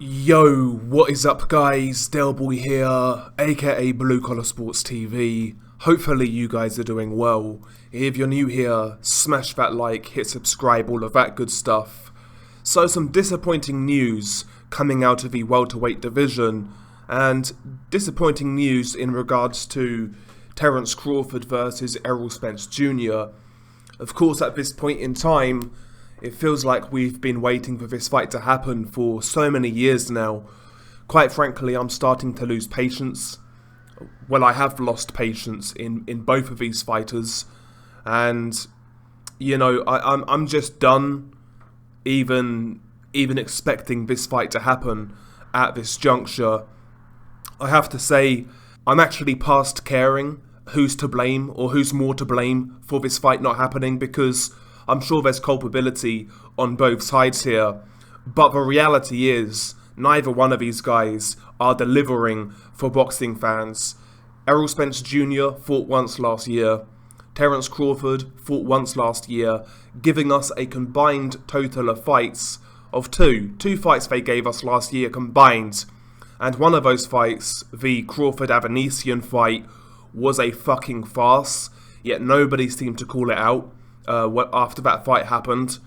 Yo, what is up guys, Delboy here, aka Blue Collar Sports TV. Hopefully you guys are doing well. If you're new here, smash that like, hit subscribe, all of that good stuff. So some disappointing news coming out of the welterweight division, and disappointing news in regards to Terence Crawford versus Errol Spence Jr. Of course, at this point in time, it feels like we've been waiting for this fight to happen for so many years now. Quite frankly, I'm starting to lose patience. Well, I have lost patience in both of these fighters. And, you know, I'm just done even expecting this fight to happen at this juncture. I have to say, I'm actually past caring who's to blame or who's more to blame for this fight not happening, because I'm sure there's culpability on both sides here, but the reality is neither one of these guys are delivering for boxing fans. Errol Spence Jr. fought once last year. Terence Crawford fought once last year, giving us a combined total of fights of two. Two fights they gave us last year combined. And one of those fights, the Crawford-Avanesian fight, was a fucking farce, yet nobody seemed to call it out after that fight happened.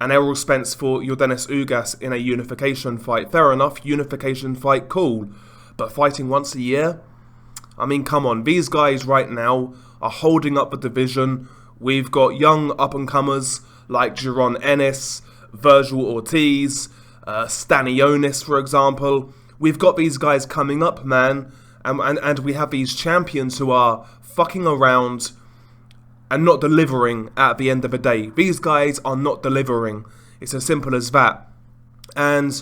And Errol Spence fought Yordenis Ugas in a unification fight. Fair enough, unification fight, cool. But fighting once a year? I mean, come on, these guys right now are holding up the division. We've got young up-and-comers like Jaron Ennis, Virgil Ortiz, Stanionis, for example. We've got these guys coming up, man. And we have these champions who are fucking around and not delivering at the end of the day. These guys are not delivering. It's as simple as that. And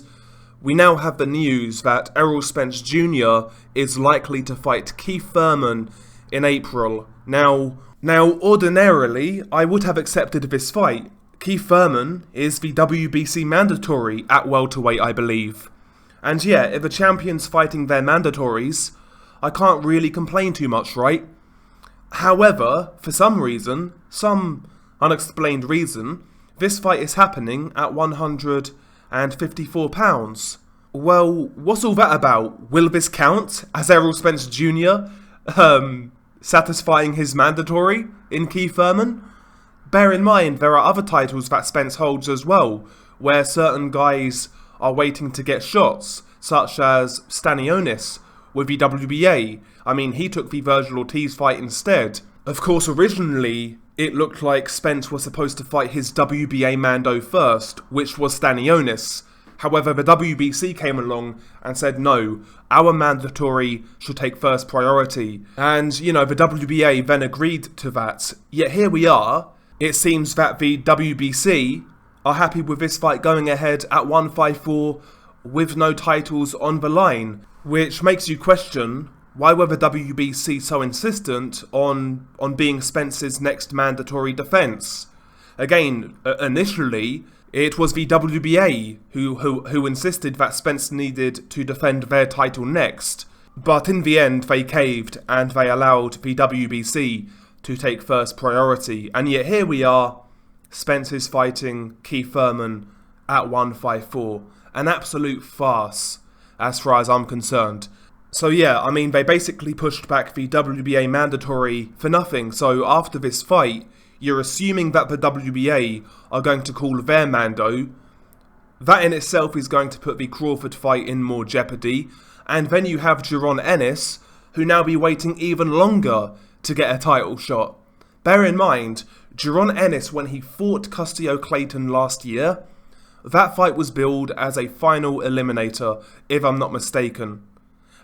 we now have the news that Errol Spence Jr. is likely to fight Keith Thurman in April. Now, ordinarily, I would have accepted this fight. Keith Thurman is the WBC mandatory at welterweight, I believe. And yeah, if a champion's fighting their mandatories, I can't really complain too much, right? However, for some reason, some unexplained reason, this fight is happening at £154. Well, what's all that about? Will this count as Errol Spence Jr. Satisfying his mandatory in Keith Thurman? Bear in mind, there are other titles that Spence holds as well, where certain guys are waiting to get shots, such as Stanionis with the WBA. I mean, he took the Virgil Ortiz fight instead. Of course, originally, it looked like Spence was supposed to fight his WBA Mando first, which was Stanionis. However, the WBC came along and said, no, our mandatory should take first priority. And, you know, the WBA then agreed to that. Yet here we are. It seems that the WBC are happy with this fight going ahead at 154 with no titles on the line, which makes you question, why were the WBC so insistent on being Spence's next mandatory defence? Again, initially, it was the WBA who insisted that Spence needed to defend their title next. But in the end, they caved and they allowed the WBC to take first priority. And yet here we are, Spence is fighting Keith Thurman at 154. An absolute farce, as far as I'm concerned. So yeah, I mean, they basically pushed back the WBA mandatory for nothing. So after this fight, you're assuming that the WBA are going to call their Mando. That in itself is going to put the Crawford fight in more jeopardy. And then you have Jaron Ennis, who now be waiting even longer to get a title shot. Bear in mind, Jaron Ennis, when he fought Custio Clayton last year, that fight was billed as a final eliminator, if I'm not mistaken.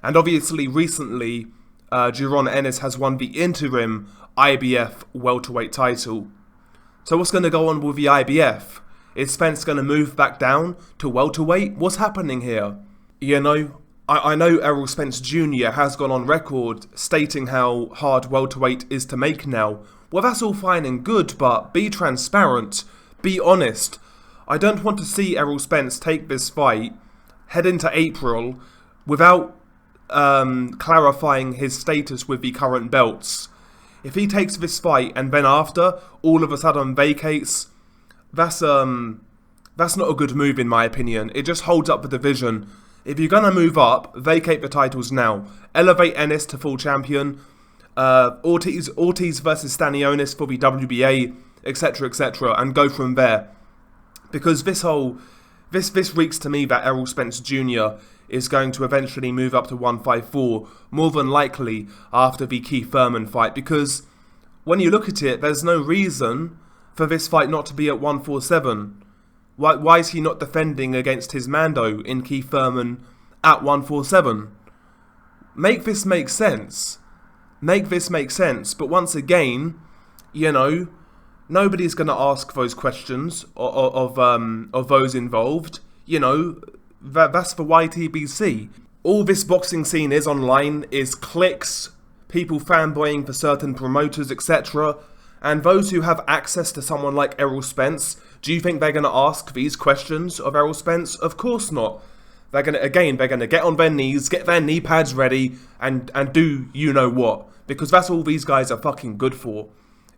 And obviously, recently, Jaron Ennis has won the interim IBF welterweight title. So what's going to go on with the IBF? Is Spence going to move back down to welterweight? What's happening here? You know, I know Errol Spence Jr. has gone on record stating how hard welterweight is to make now. Well, that's all fine and good, but be transparent, be honest. I don't want to see Errol Spence take this fight, head into April, without clarifying his status with the current belts. If he takes this fight and then after, all of a sudden vacates, that's That's not a good move in my opinion. It just holds up the division. If you're going to move up, vacate the titles now. Elevate Ennis to full champion. Ortiz versus Stanionis for the WBA, etc., and go from there. Because this reeks to me that Errol Spence Jr. is going to eventually move up to 154, more than likely after the Keith Thurman fight. Because when you look at it, there's no reason for this fight not to be at 147. Why is he not defending against his Mando in Keith Thurman at 147? Make this make sense. Make this make sense. But once again, you know, nobody's going to ask those questions of those involved. You know, that's for YTBC. All this boxing scene is online is clicks, people fanboying for certain promoters, etc. And those who have access to someone like Errol Spence, do you think they're going to ask these questions of Errol Spence? Of course not. They're going to get on their knees, get their knee pads ready, and do you know what? Because that's all these guys are fucking good for,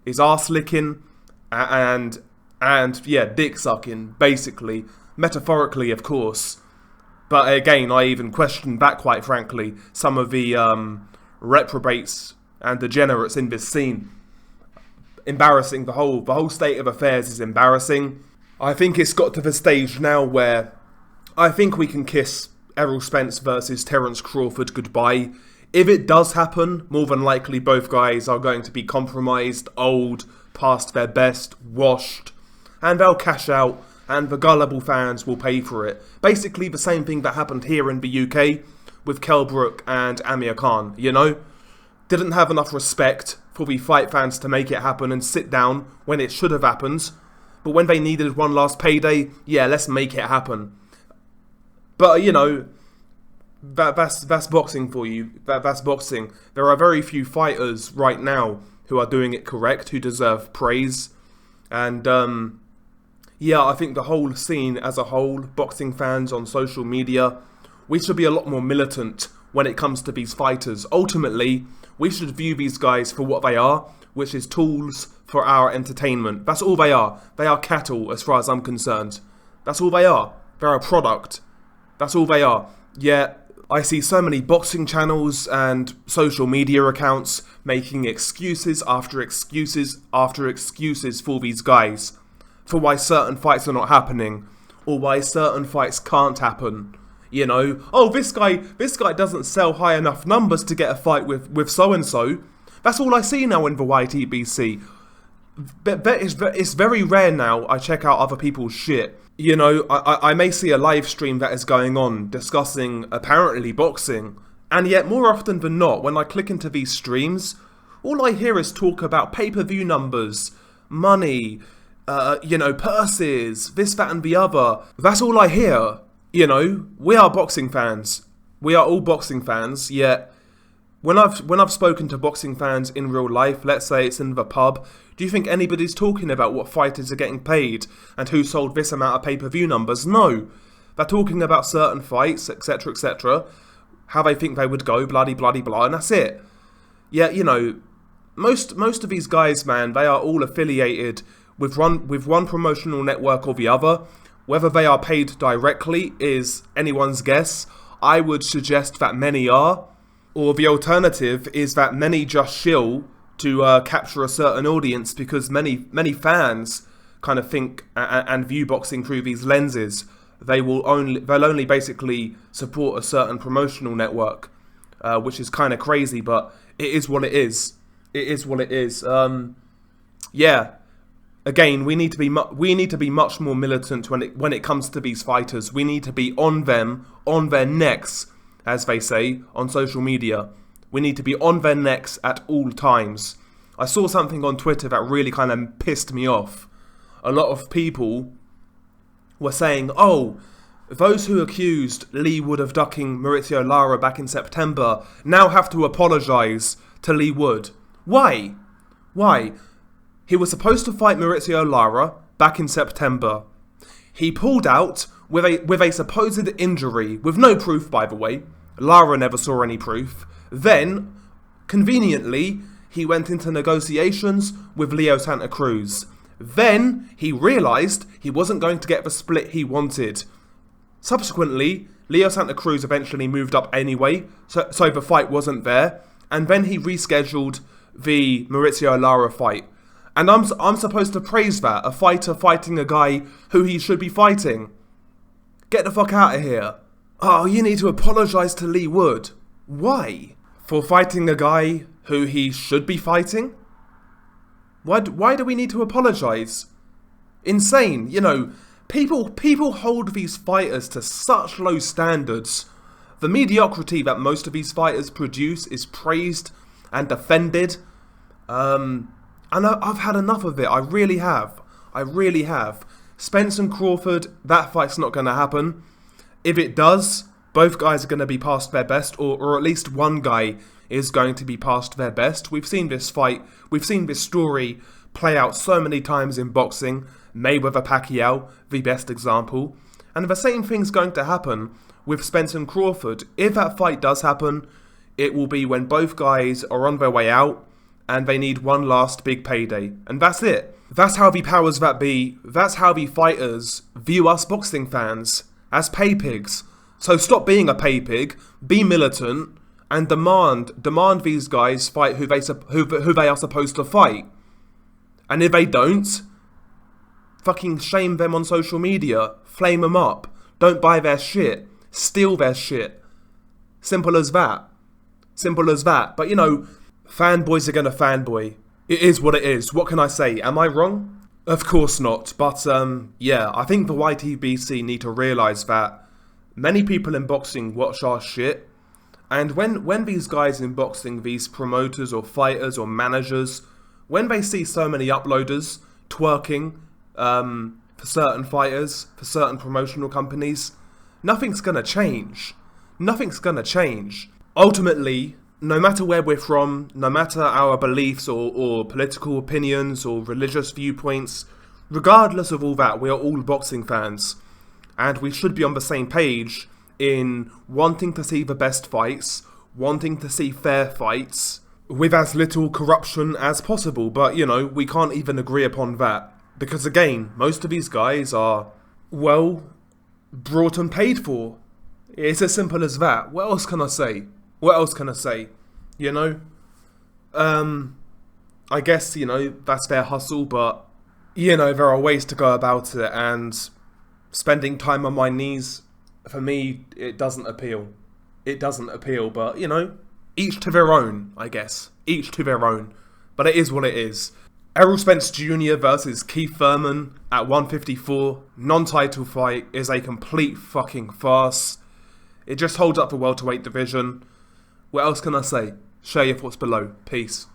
is arse licking and yeah, dick sucking, basically, metaphorically, of course. But again, I even question that, quite frankly, some of the reprobates and degenerates in this scene. Embarrassing. The whole state of affairs is embarrassing. I think it's got to the stage now where I think we can kiss Errol Spence versus Terence Crawford goodbye. If it does happen, more than likely both guys are going to be compromised, old, past their best, washed, and they'll cash out, and the gullible fans will pay for it. Basically the same thing that happened here in the UK with Kell Brook and Amir Khan, you know? Didn't have enough respect for the fight fans to make it happen and sit down when it should have happened. But when they needed one last payday, yeah, let's make it happen. But, you know, that's boxing for you. That's boxing. There are very few fighters right now who are doing it correct, who deserve praise. And, yeah, I think the whole scene as a whole, boxing fans on social media, we should be a lot more militant when it comes to these fighters. Ultimately, we should view these guys for what they are, which is tools for our entertainment. That's all they are. They are cattle, as far as I'm concerned. That's all they are. They're a product. That's all they are. Yeah, I see so many boxing channels and social media accounts making excuses after excuses after excuses for these guys, for why certain fights are not happening, or why certain fights can't happen. You know, oh, this guy doesn't sell high enough numbers to get a fight with so-and-so. That's all I see now in the YTBC. It's very rare now I check out other people's shit. You know, I may see a live stream that is going on discussing, apparently, boxing. And yet, more often than not, when I click into these streams, all I hear is talk about pay-per-view numbers, money, you know, purses, this, that and the other. That's all I hear. You know, we are boxing fans. We are all boxing fans, yet when I've spoken to boxing fans in real life, let's say it's in the pub, do you think anybody's talking about what fighters are getting paid and who sold this amount of pay-per-view numbers? No. They're talking about certain fights, etc., how they think they would go, bloody, bloody, blah, and that's it. Yeah, you know, most of these guys, man, they are all affiliated with one promotional network or the other. Whether they are paid directly is anyone's guess. I would suggest that many are. Or the alternative is that many just shill to capture a certain audience because many fans kind of think and view boxing through these lenses. They'll only basically support a certain promotional network, which is kind of crazy, but it is what it is. It is what it is. Yeah. Again, we need to be much more militant when it comes to these fighters. We need to be on them, on their necks, as they say, on social media. We need to be on their necks at all times. I saw something on Twitter that really kind of pissed me off. A lot of people were saying, oh, those who accused Lee Wood of ducking Maurizio Lara back in September now have to apologise to Lee Wood. Why? Why? He was supposed to fight Maurizio Lara back in September. He pulled out with a supposed injury, with no proof, by the way. Lara never saw any proof. Then, conveniently, he went into negotiations with Leo Santa Cruz. Then he realised he wasn't going to get the split he wanted. Subsequently, Leo Santa Cruz eventually moved up anyway, so the fight wasn't there, and then he rescheduled the Maurizio Lara fight. And I'm supposed to praise that, a fighter fighting a guy who he should be fighting. Get the fuck out of here. Oh, you need to apologise to Lee Wood. Why? For fighting a guy who he should be fighting? Why do we need to apologise? Insane, you know. People hold these fighters to such low standards. The mediocrity that most of these fighters produce is praised and defended. And I've had enough of it. I really have. Spence and Crawford, that fight's not going to happen. If it does, both guys are going to be past their best, or at least one guy is going to be past their best. We've seen this story play out so many times in boxing. Mayweather-Pacquiao, the best example. And the same thing's going to happen with Spence and Crawford. If that fight does happen, it will be when both guys are on their way out and they need one last big payday. And that's it. That's how the powers that be, that's how the fighters view us boxing fans, as pay pigs. So stop being a pay pig, be militant, and demand these guys fight who they are supposed to fight. And if they don't, fucking shame them on social media, flame them up, don't buy their shit, steal their shit. Simple as that. But you know, fanboys are gonna fanboy. It is what it is. What can I say? Am I wrong? Of course not. But yeah, I think the YTBC need to realise that many people in boxing watch our shit. And when these guys in boxing, these promoters or fighters or managers, when they see so many uploaders twerking for certain fighters, for certain promotional companies, nothing's gonna change. Ultimately, no matter where we're from, no matter our beliefs or political opinions or religious viewpoints, regardless of all that, we are all boxing fans. And we should be on the same page in wanting to see the best fights, wanting to see fair fights, with as little corruption as possible. But, you know, we can't even agree upon that. Because again, most of these guys are, well, brought and paid for. It's as simple as that. What else can I say? You know? I guess, you know, that's their hustle, but, you know, there are ways to go about it, and spending time on my knees, for me, it doesn't appeal. But, you know, each to their own, I guess. Each to their own. But it is what it is. Errol Spence Jr. versus Keith Thurman at 154, non-title fight, is a complete fucking farce. It just holds up the welterweight division. What else can I say? Share your thoughts below. Peace.